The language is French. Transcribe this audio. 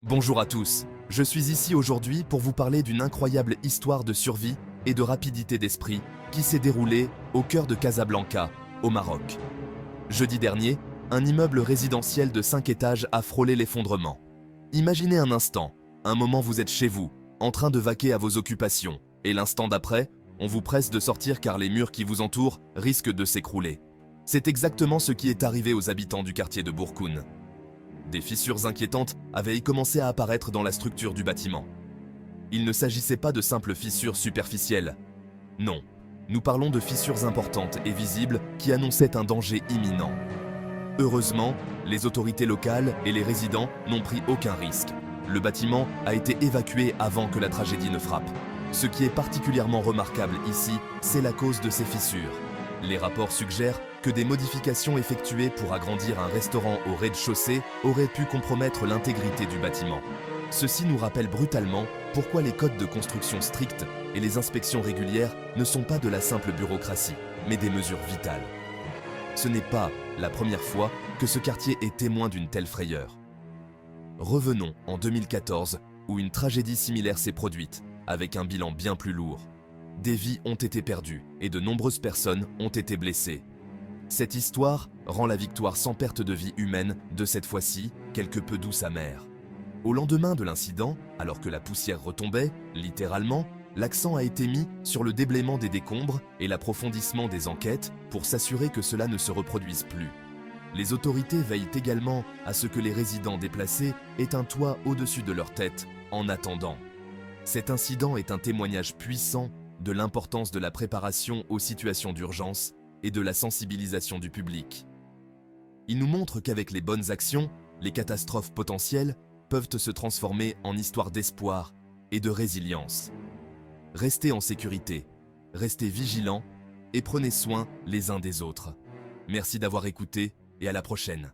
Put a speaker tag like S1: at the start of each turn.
S1: Bonjour à tous, je suis ici aujourd'hui pour vous parler d'une incroyable histoire de survie et de rapidité d'esprit qui s'est déroulée au cœur de Casablanca, au Maroc. Jeudi dernier, un immeuble résidentiel de 5 étages a frôlé l'effondrement. Imaginez un instant, un moment vous êtes chez vous, en train de vaquer à vos occupations, et l'instant d'après, on vous presse de sortir car les murs qui vous entourent risquent de s'écrouler. C'est exactement ce qui est arrivé aux habitants du quartier de Bourkoun. Des fissures inquiétantes avaient commencé à apparaître dans la structure du bâtiment. Il ne s'agissait pas de simples fissures superficielles. Non, nous parlons de fissures importantes et visibles qui annonçaient un danger imminent. Heureusement, les autorités locales et les résidents n'ont pris aucun risque. Le bâtiment a été évacué avant que la tragédie ne frappe. Ce qui est particulièrement remarquable ici, c'est la cause de ces fissures. Les rapports suggèrent que des modifications effectuées pour agrandir un restaurant au rez-de-chaussée auraient pu compromettre l'intégrité du bâtiment. Ceci nous rappelle brutalement pourquoi les codes de construction stricts et les inspections régulières ne sont pas de la simple bureaucratie, mais des mesures vitales. Ce n'est pas la première fois que ce quartier est témoin d'une telle frayeur. Revenons en 2014, où une tragédie similaire s'est produite, avec un bilan bien plus lourd. Des vies ont été perdues et de nombreuses personnes ont été blessées. Cette histoire rend la victoire sans perte de vie humaine de cette fois-ci quelque peu douce amère. Au lendemain de l'incident, alors que la poussière retombait, littéralement, l'accent a été mis sur le déblaiement des décombres et l'approfondissement des enquêtes pour s'assurer que cela ne se reproduise plus. Les autorités veillent également à ce que les résidents déplacés aient un toit au-dessus de leur tête en attendant. Cet incident est un témoignage puissant de l'importance de la préparation aux situations d'urgence et de la sensibilisation du public. Il nous montre qu'avec les bonnes actions, les catastrophes potentielles peuvent se transformer en histoires d'espoir et de résilience. Restez en sécurité, restez vigilants et prenez soin les uns des autres. Merci d'avoir écouté et à la prochaine.